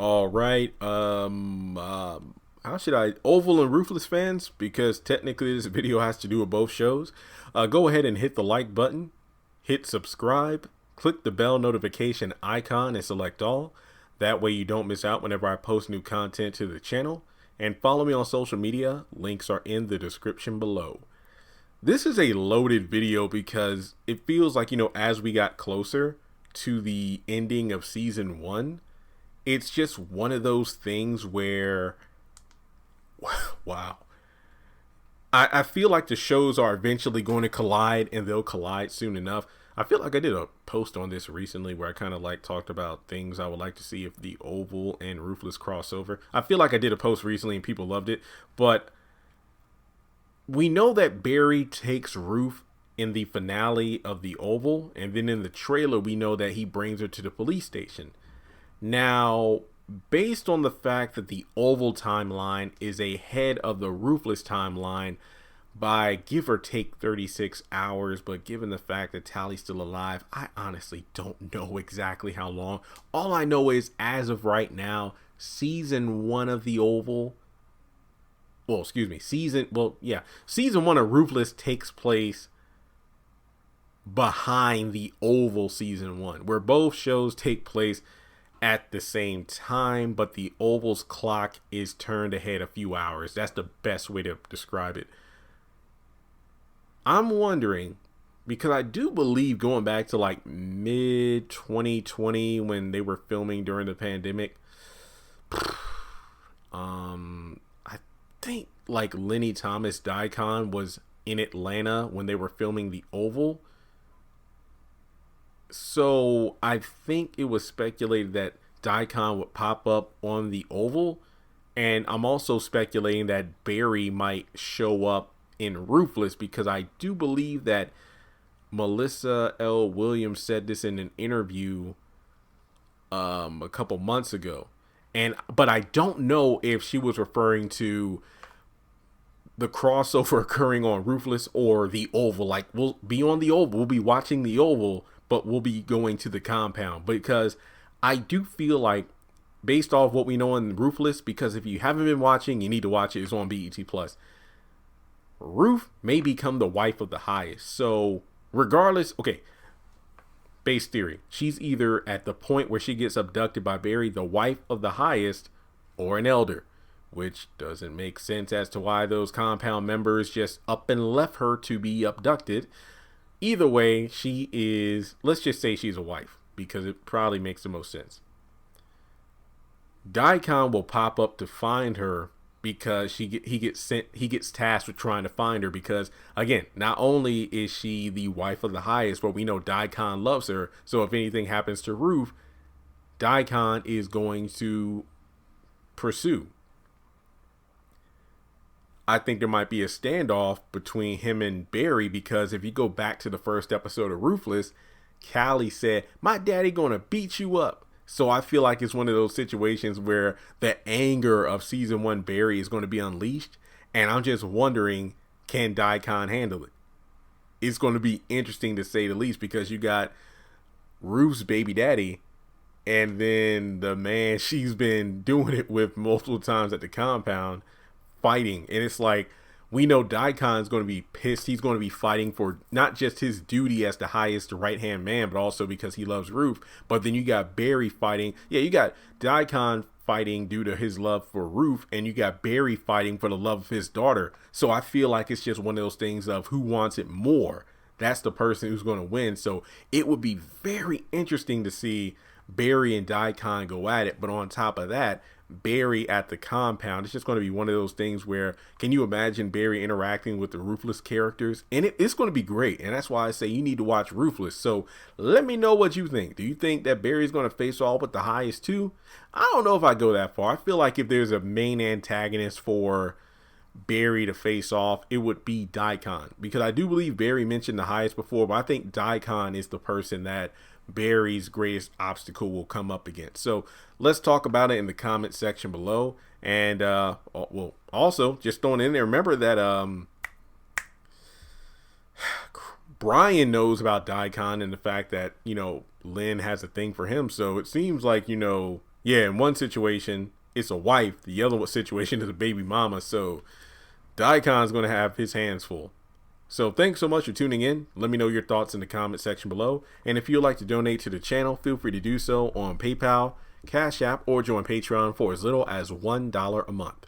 All right. How should I Oval and Ruthless fans? Because technically this video has to do with both shows. Go ahead and hit the like button, hit subscribe, click the bell notification icon, and select all. That way you don't miss out whenever I post new content to the channel. And follow me on social media. Links are in the description below. This is a loaded video because it feels like, as we got closer to the ending of season 1, it's just one of those things where, wow. I feel like the shows are eventually going to collide, and they'll collide soon enough. I feel like I did a post on this recently where I kind of talked about things I would like to see if the Oval and Ruthless crossover. I feel like I did a post recently and people loved it, but we know that Barry takes Ruth in the finale of the Oval, and then in the trailer we know that he brings her to the police station. Now, based on the fact that the Oval timeline is ahead of the Ruthless timeline by give or take 36 hours, but given the fact that Tally's still alive, I honestly don't know exactly how long. All I know is, as of right now, season 1 of the Oval, season 1 of Ruthless takes place behind the Oval season 1, where both shows take place at the same time, but the Oval's clock is turned ahead a few hours. That's the best way to describe it. I'm wondering, because I do believe going back to mid 2020 when they were filming during the pandemic, I think Lenny Thomas Daikon was in Atlanta when they were filming the Oval. So I think it was speculated that Daikon would pop up on the Oval, and I'm also speculating that Barry might show up in Ruthless, because I do believe that Melissa L. Williams said this in an interview a couple months ago, but I don't know if she was referring to the crossover occurring on Ruthless or the Oval. We'll be on the Oval, we'll be watching the Oval, but we'll be going to the compound, because I do feel like, based off what we know in Ruthless, because if you haven't been watching, you need to watch it. It's on BET Plus. Ruth may become the wife of the highest. So regardless, okay, base theory, she's either at the point where she gets abducted by Barry, the wife of the highest, or an elder, which doesn't make sense as to why those compound members just up and left her to be abducted. Either way, she is, let's just say she's a wife, because it probably makes the most sense. Daikon will pop up to find her, because he gets tasked with trying to find her, because again, not only is she the wife of the highest, but we know Daikon loves her. So if anything happens to Ruth, Daikon is going to pursue. I think there might be a standoff between him and Barry, because if you go back to the first episode of Ruthless, Callie said, "My daddy gonna beat you up." So I feel like it's one of those situations where the anger of season 1 Barry is going to be unleashed. And I'm just wondering, can Daikon handle it? It's going to be interesting to say the least, because you got Ruth's baby daddy, and then the man she's been doing it with multiple times at the compound, fighting. And it's like, we know Daikon's going to be pissed. He's going to be fighting for not just his duty as the highest right-hand man, but also because he loves Ruth. But then you got Barry fighting. Yeah, you got Daikon fighting due to his love for Ruth, and you got Barry fighting for the love of his daughter. So I feel like it's just one of those things of who wants it more. That's the person who's going to win. So it would be very interesting to see Barry and Daikon go at it. But on top of that, Barry at the compound, it's just going to be one of those things where, can you imagine Barry interacting with the Ruthless characters? And it's going to be great. And that's why I say you need to watch Ruthless. So let me know what you think. Do you think that Barry's going to face off with the highest too? I don't know if I go that far. I feel like if there's a main antagonist for Barry to face off, it would be Daikon, because I do believe Barry mentioned the highest before, but I think Daikon is the person that Barry's greatest obstacle will come up against. So let's talk about it in the comment section below. And well, also just throwing in there, remember that Brian knows about Daikon and the fact that Lynn has a thing for him. So it seems like Yeah, in one situation, it's a wife. The other situation is a baby mama. So Daikon's going to have his hands full. So thanks so much for tuning in. Let me know your thoughts in the comment section below. And if you'd like to donate to the channel, feel free to do so on PayPal, Cash App, or join Patreon for as little as $1 a month.